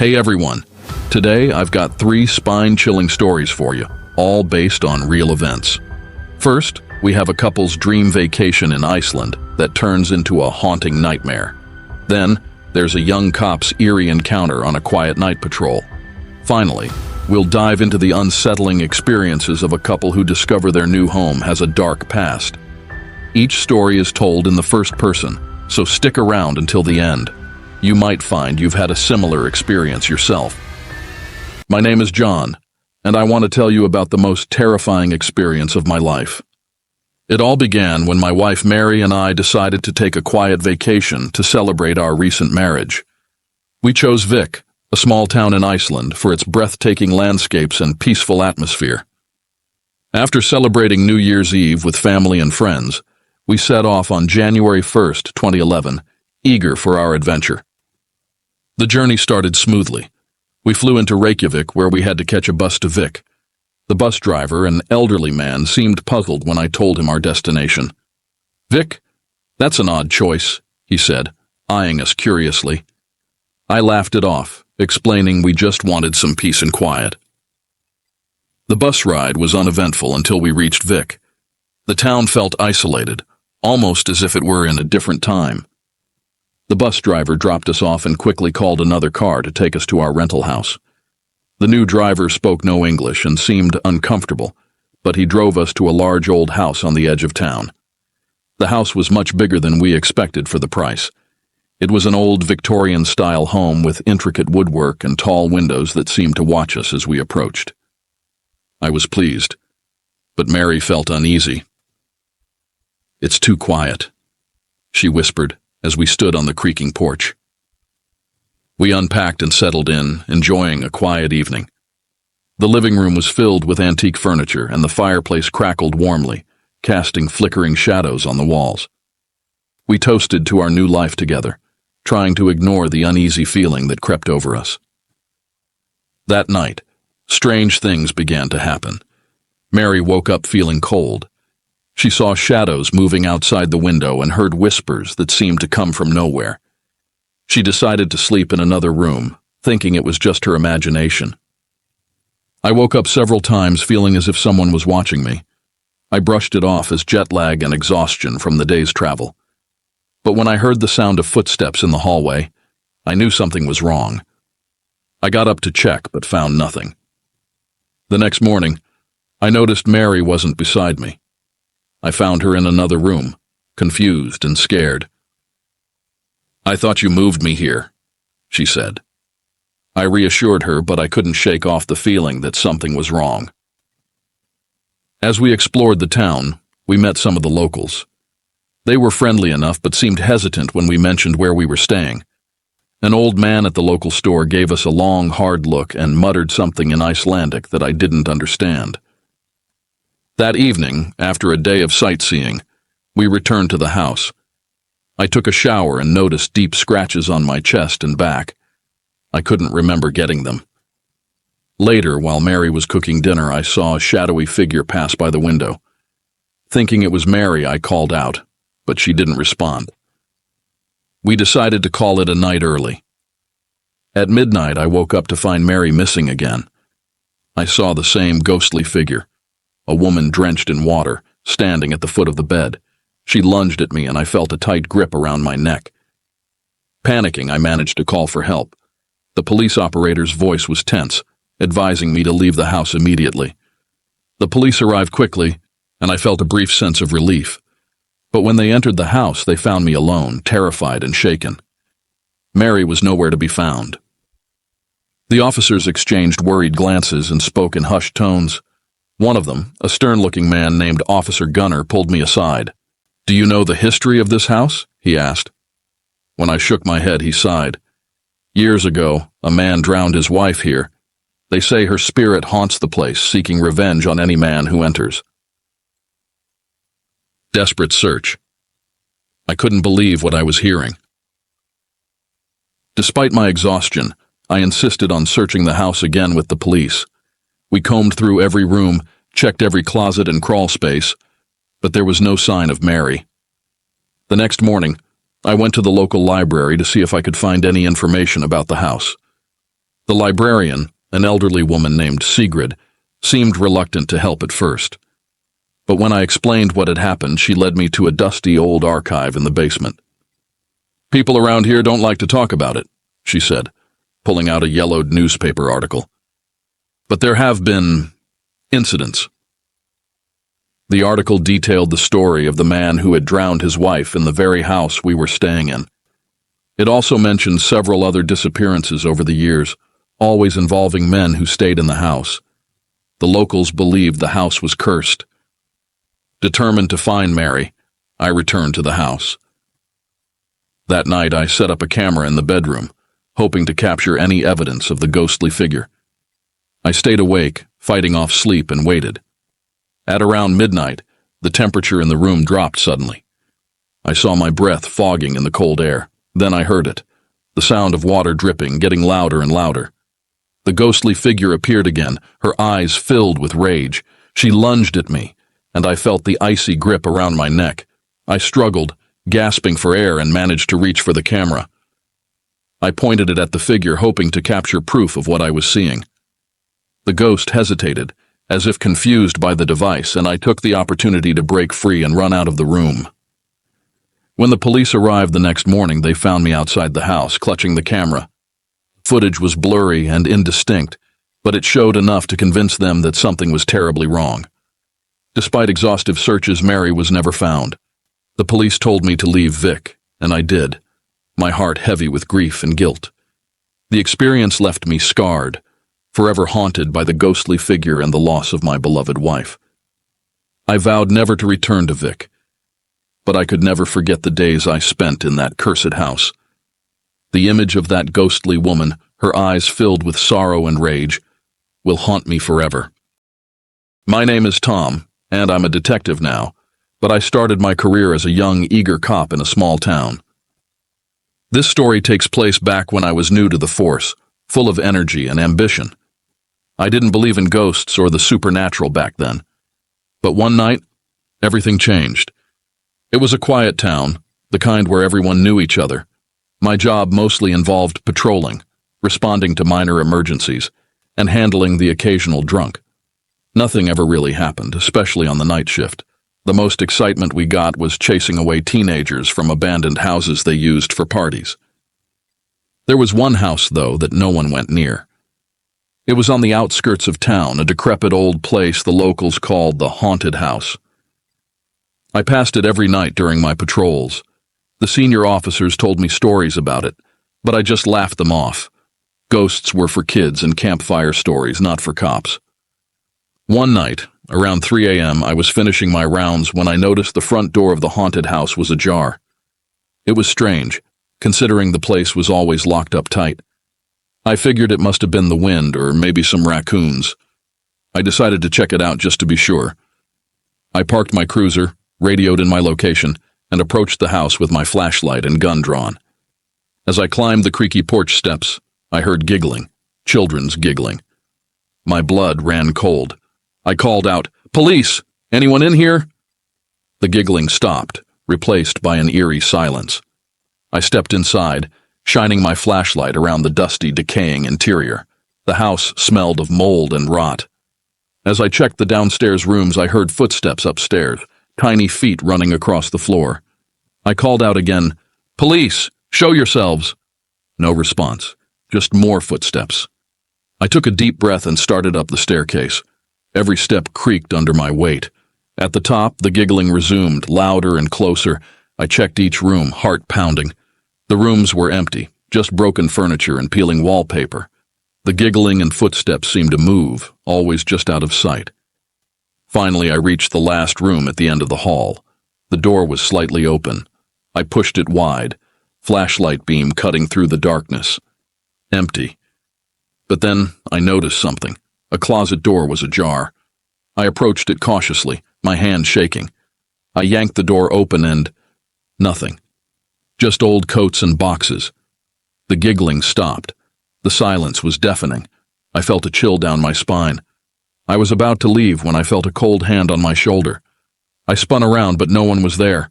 Hey everyone, today I've got 3 spine-chilling stories for you, all based on real events. First, we have a couple's dream vacation in Iceland that turns into a haunting nightmare. Then, there's a young cop's eerie encounter on a quiet night patrol. Finally, we'll dive into the unsettling experiences of a couple who discover their new home has a dark past. Each story is told in the first person, so stick around until the end. You might find you've had a similar experience yourself. My name is John, and I want to tell you about the most terrifying experience of my life. It all began when my wife Mary and I decided to take a quiet vacation to celebrate our recent marriage. We chose Vik, a small town in Iceland, for its breathtaking landscapes and peaceful atmosphere. After celebrating New Year's Eve with family and friends, we set off on January 1st, 2011, eager for our adventure. The journey started smoothly. We flew into Reykjavik, where we had to catch a bus to Vik. The bus driver, an elderly man, seemed puzzled when I told him our destination. "Vik? That's an odd choice," he said, eyeing us curiously. I laughed it off, explaining we just wanted some peace and quiet. The bus ride was uneventful until we reached Vik. The town felt isolated, almost as if it were in a different time. The bus driver dropped us off and quickly called another car to take us to our rental house. The new driver spoke no English and seemed uncomfortable, but he drove us to a large old house on the edge of town. The house was much bigger than we expected for the price. It was an old Victorian-style home with intricate woodwork and tall windows that seemed to watch us as we approached. I was pleased, but Mary felt uneasy. "It's too quiet," she whispered as we stood on the creaking porch. We unpacked and settled in, enjoying a quiet evening. The living room was filled with antique furniture, and the fireplace crackled warmly, casting flickering shadows on the walls. We toasted to our new life together, trying to ignore the uneasy feeling that crept over us. That night, strange things began to happen. Mary woke up feeling cold. She saw shadows moving outside the window and heard whispers that seemed to come from nowhere. She decided to sleep in another room, thinking it was just her imagination. I woke up several times feeling as if someone was watching me. I brushed it off as jet lag and exhaustion from the day's travel. But when I heard the sound of footsteps in the hallway, I knew something was wrong. I got up to check but found nothing. The next morning, I noticed Mary wasn't beside me. I found her in another room, confused and scared. "I thought you moved me here," she said. I reassured her, but I couldn't shake off the feeling that something was wrong. As we explored the town, we met some of the locals. They were friendly enough but seemed hesitant when we mentioned where we were staying. An old man at the local store gave us a long, hard look and muttered something in Icelandic that I didn't understand. That evening, after a day of sightseeing, we returned to the house. I took a shower and noticed deep scratches on my chest and back. I couldn't remember getting them. Later, while Mary was cooking dinner, I saw a shadowy figure pass by the window. Thinking it was Mary, I called out, but she didn't respond. We decided to call it a night early. At midnight, I woke up to find Mary missing again. I saw the same ghostly figure. A woman drenched in water, standing at the foot of the bed. She lunged at me and I felt a tight grip around my neck. Panicking, I managed to call for help. The police operator's voice was tense, advising me to leave the house immediately. The police arrived quickly, and I felt a brief sense of relief. But when they entered the house, they found me alone, terrified and shaken. Mary was nowhere to be found. The officers exchanged worried glances and spoke in hushed tones. One of them, a stern-looking man named Officer Gunner, pulled me aside. "Do you know the history of this house?" he asked. When I shook my head, he sighed. "Years ago, a man drowned his wife here. They say her spirit haunts the place, seeking revenge on any man who enters." Desperate search. I couldn't believe what I was hearing. Despite my exhaustion, I insisted on searching the house again with the police. We combed through every room, checked every closet and crawl space, but there was no sign of Mary. The next morning, I went to the local library to see if I could find any information about the house. The librarian, an elderly woman named Sigrid, seemed reluctant to help at first. But when I explained what had happened, she led me to a dusty old archive in the basement. "People around here don't like to talk about it," she said, pulling out a yellowed newspaper article. "But there have been incidents." The article detailed the story of the man who had drowned his wife in the very house we were staying in. It also mentioned several other disappearances over the years, always involving men who stayed in the house. The locals believed the house was cursed. Determined to find Mary, I returned to the house. That night I set up a camera in the bedroom, hoping to capture any evidence of the ghostly figure. I stayed awake, fighting off sleep, and waited. At around midnight, the temperature in the room dropped suddenly. I saw my breath fogging in the cold air. Then I heard it, the sound of water dripping, getting louder and louder. The ghostly figure appeared again, her eyes filled with rage. She lunged at me, and I felt the icy grip around my neck. I struggled, gasping for air, and managed to reach for the camera. I pointed it at the figure, hoping to capture proof of what I was seeing. The ghost hesitated, as if confused by the device, and I took the opportunity to break free and run out of the room. When the police arrived the next morning, they found me outside the house, clutching the camera. Footage was blurry and indistinct, but it showed enough to convince them that something was terribly wrong. Despite exhaustive searches, Mary was never found. The police told me to leave Vic, and I did, my heart heavy with grief and guilt. The experience left me scarred, forever haunted by the ghostly figure and the loss of my beloved wife. I vowed never to return to Vic, but I could never forget the days I spent in that cursed house. The image of that ghostly woman, her eyes filled with sorrow and rage, will haunt me forever. My name is Tom, and I'm a detective now, but I started my career as a young, eager cop in a small town. This story takes place back when I was new to the force, full of energy and ambition. I didn't believe in ghosts or the supernatural back then. But one night, everything changed. It was a quiet town, the kind where everyone knew each other. My job mostly involved patrolling, responding to minor emergencies, and handling the occasional drunk. Nothing ever really happened, especially on the night shift. The most excitement we got was chasing away teenagers from abandoned houses they used for parties. There was one house, though, that no one went near. It was on the outskirts of town, a decrepit old place the locals called the Haunted House. I passed it every night during my patrols. The senior officers told me stories about it, but I just laughed them off. Ghosts were for kids and campfire stories, not for cops. One night, around 3 a.m., I was finishing my rounds when I noticed the front door of the haunted house was ajar. It was strange, considering the place was always locked up tight. I figured it must have been the wind or maybe some raccoons. I decided to check it out just to be sure. I parked my cruiser, radioed in my location, and approached the house with my flashlight and gun drawn. As I climbed the creaky porch steps, I heard giggling, children's giggling. My blood ran cold. I called out, "Police! Anyone in here?" The giggling stopped, replaced by an eerie silence. I stepped inside, shining my flashlight around the dusty, decaying interior. The house smelled of mold and rot. As I checked the downstairs rooms, I heard footsteps upstairs, tiny feet running across the floor. I called out again, "Police, show yourselves!" No response, just more footsteps. I took a deep breath and started up the staircase. Every step creaked under my weight. At the top, the giggling resumed, louder and closer. I checked each room, heart pounding. The rooms were empty, just broken furniture and peeling wallpaper. The giggling and footsteps seemed to move, always just out of sight. Finally, I reached the last room at the end of the hall. The door was slightly open. I pushed it wide, flashlight beam cutting through the darkness. Empty. But then I noticed something. A closet door was ajar. I approached it cautiously, my hand shaking. I yanked the door open and nothing. Just old coats and boxes. The giggling stopped. The silence was deafening. I felt a chill down my spine. I was about to leave when I felt a cold hand on my shoulder. I spun around, but no one was there.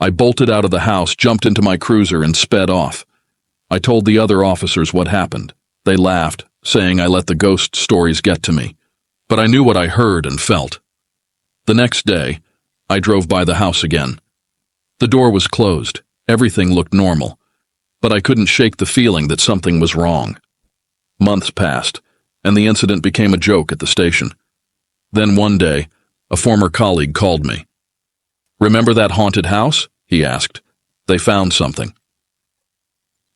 I bolted out of the house, jumped into my cruiser, and sped off. I told the other officers what happened, They laughed, saying I let the ghost stories get to me, but I knew what I heard and felt. The next day, I drove by the house again. The door was closed, everything looked normal, but I couldn't shake the feeling that something was wrong. Months passed, and the incident became a joke at the station. Then one day, a former colleague called me. "Remember that haunted house?" he asked. "They found something."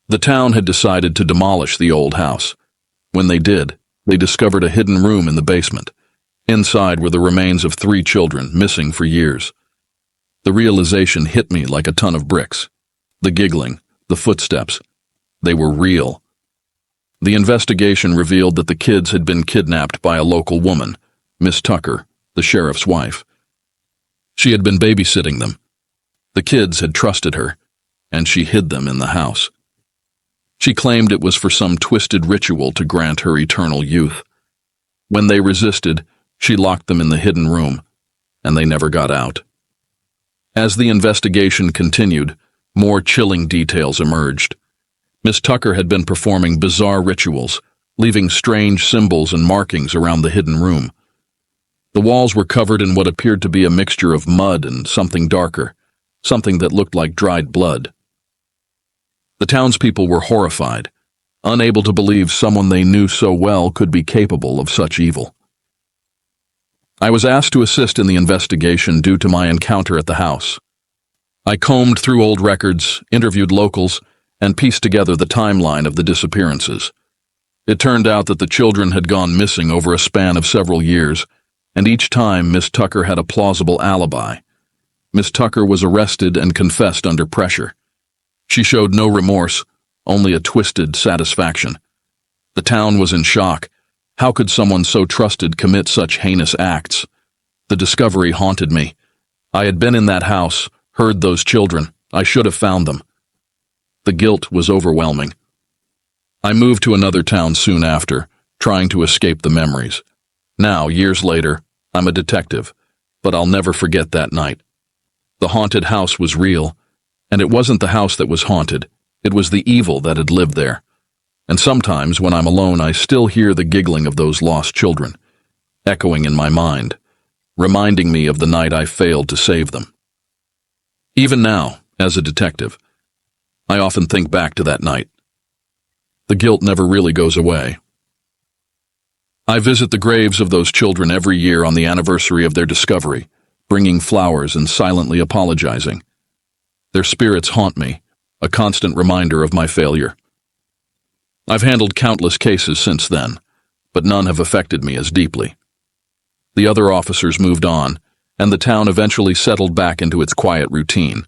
The town had decided to demolish the old house. When they did, they discovered a hidden room in the basement. Inside were the remains of 3 children, missing for years. The realization hit me like a ton of bricks. The giggling, the footsteps, they were real. The investigation revealed that the kids had been kidnapped by a local woman, Miss Tucker, the sheriff's wife. She had been babysitting them. The kids had trusted her, and she hid them in the house. She claimed it was for some twisted ritual to grant her eternal youth. When they resisted, she locked them in the hidden room, and they never got out. As the investigation continued, more chilling details emerged. Miss Tucker had been performing bizarre rituals, leaving strange symbols and markings around the hidden room. The walls were covered in what appeared to be a mixture of mud and something darker, something that looked like dried blood. The townspeople were horrified, unable to believe someone they knew so well could be capable of such evil. I was asked to assist in the investigation due to my encounter at the house. I combed through old records, interviewed locals, and pieced together the timeline of the disappearances. It turned out that the children had gone missing over a span of several years, and each time Miss Tucker had a plausible alibi. Miss Tucker was arrested and confessed under pressure. She showed no remorse, only a twisted satisfaction. The town was in shock. How could someone so trusted commit such heinous acts? The discovery haunted me. I had been in that house, heard those children. I should have found them. The guilt was overwhelming. I moved to another town soon after, trying to escape the memories. Now, years later, I'm a detective, but I'll never forget that night. The haunted house was real, and it wasn't the house that was haunted. It was the evil that had lived there. And sometimes, when I'm alone, I still hear the giggling of those lost children, echoing in my mind, reminding me of the night I failed to save them. Even now, as a detective, I often think back to that night. The guilt never really goes away. I visit the graves of those children every year on the anniversary of their discovery, bringing flowers and silently apologizing. Their spirits haunt me, a constant reminder of my failure. I've handled countless cases since then, but none have affected me as deeply. The other officers moved on, and the town eventually settled back into its quiet routine.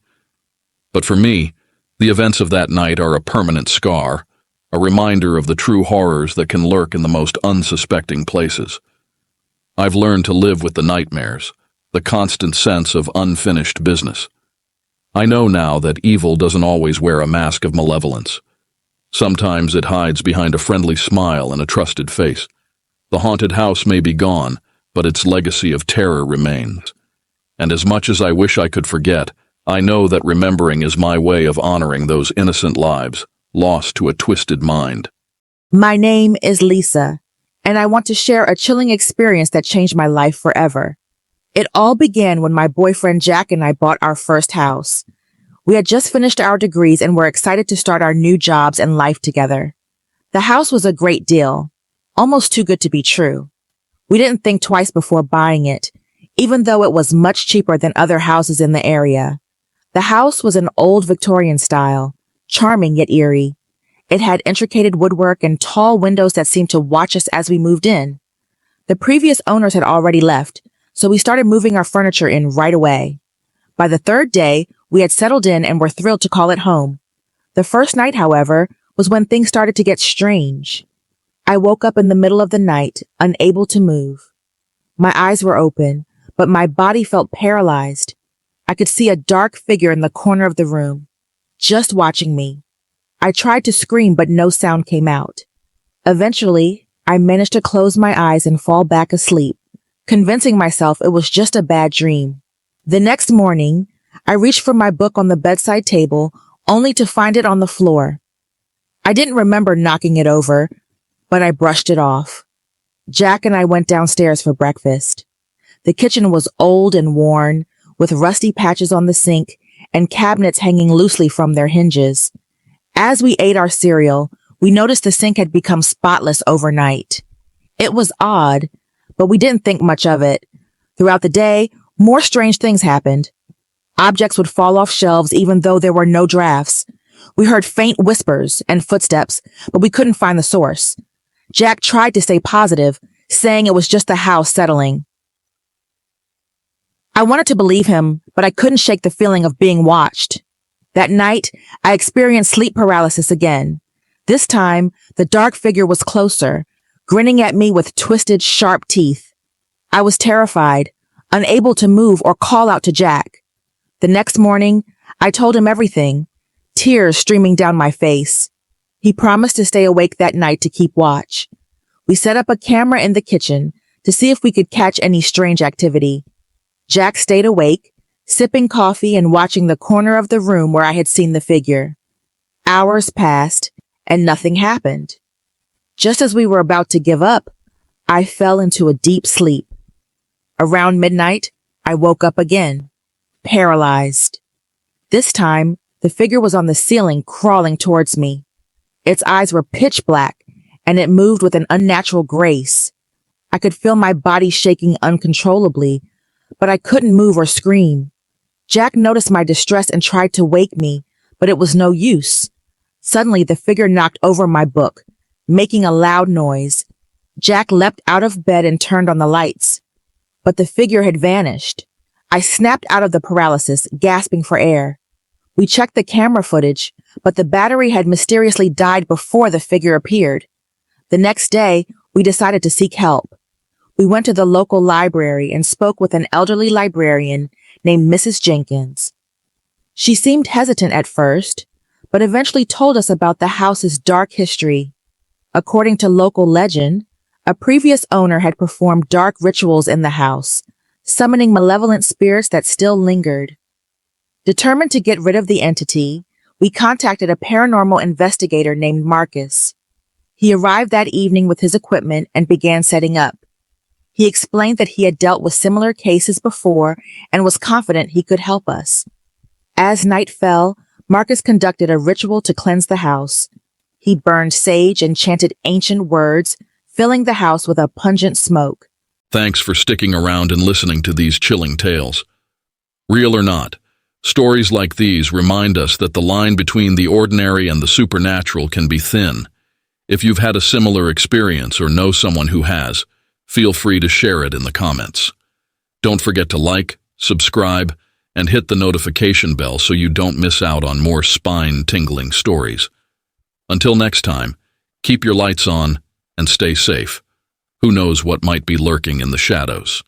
But for me, the events of that night are a permanent scar, a reminder of the true horrors that can lurk in the most unsuspecting places. I've learned to live with the nightmares, the constant sense of unfinished business. I know now that evil doesn't always wear a mask of malevolence. Sometimes it hides behind a friendly smile and a trusted face. The haunted house may be gone, but its legacy of terror remains. And as much as I wish I could forget, I know that remembering is my way of honoring those innocent lives, lost to a twisted mind. My name is Lisa, and I want to share a chilling experience that changed my life forever. It all began when my boyfriend Jack and I bought our first house. We had just finished our degrees and were excited to start our new jobs and life together. The house was a great deal, almost too good to be true. We didn't think twice before buying it, even though it was much cheaper than other houses in the area. The house was an old Victorian style, charming yet eerie. It had intricate woodwork and tall windows that seemed to watch us as we moved in. The previous owners had already left, so we started moving our furniture in right away. By the 3rd day, we had settled in and were thrilled to call it home. The first night, however, was when things started to get strange. I woke up in the middle of the night, unable to move. My eyes were open, but my body felt paralyzed. I could see a dark figure in the corner of the room, just watching me. I tried to scream, but no sound came out. Eventually, I managed to close my eyes and fall back asleep, convincing myself it was just a bad dream. The next morning, I reached for my book on the bedside table, only to find it on the floor. I didn't remember knocking it over, but I brushed it off. Jack and I went downstairs for breakfast. The kitchen was old and worn, with rusty patches on the sink and cabinets hanging loosely from their hinges. As we ate our cereal, we noticed the sink had become spotless overnight. It was odd, but we didn't think much of it. Throughout the day, more strange things happened. Objects would fall off shelves even though there were no drafts. We heard faint whispers and footsteps, but we couldn't find the source. Jack tried to stay positive, saying it was just the house settling. I wanted to believe him, but I couldn't shake the feeling of being watched. That night, I experienced sleep paralysis again. This time, the dark figure was closer, grinning at me with twisted, sharp teeth. I was terrified, unable to move or call out to Jack. The next morning, I told him everything, tears streaming down my face. He promised to stay awake that night to keep watch. We set up a camera in the kitchen to see if we could catch any strange activity. Jack stayed awake, sipping coffee and watching the corner of the room where I had seen the figure. Hours passed, and nothing happened. Just as we were about to give up, I fell into a deep sleep. Around midnight, I woke up again, paralyzed. This time, the figure was on the ceiling crawling towards me. Its eyes were pitch black, and it moved with an unnatural grace. I could feel my body shaking uncontrollably, but I couldn't move or scream. Jack noticed my distress and tried to wake me, but it was no use. Suddenly, the figure knocked over my book, making a loud noise. Jack leapt out of bed and turned on the lights, but the figure had vanished. I snapped out of the paralysis, gasping for air. We checked the camera footage, but the battery had mysteriously died before the figure appeared. The next day, we decided to seek help. We went to the local library and spoke with an elderly librarian named Mrs. Jenkins. She seemed hesitant at first, but eventually told us about the house's dark history. According to local legend, a previous owner had performed dark rituals in the house, summoning malevolent spirits that still lingered. Determined to get rid of the entity, we contacted a paranormal investigator named Marcus. He arrived that evening with his equipment and began setting up. He explained that he had dealt with similar cases before and was confident he could help us. As night fell, Marcus conducted a ritual to cleanse the house. He burned sage and chanted ancient words, filling the house with a pungent smoke. Thanks for sticking around and listening to these chilling tales. Real or not, stories like these remind us that the line between the ordinary and the supernatural can be thin. If you've had a similar experience or know someone who has, feel free to share it in the comments. Don't forget to like, subscribe, and hit the notification bell so you don't miss out on more spine-tingling stories. Until next time, keep your lights on and stay safe. Who knows what might be lurking in the shadows?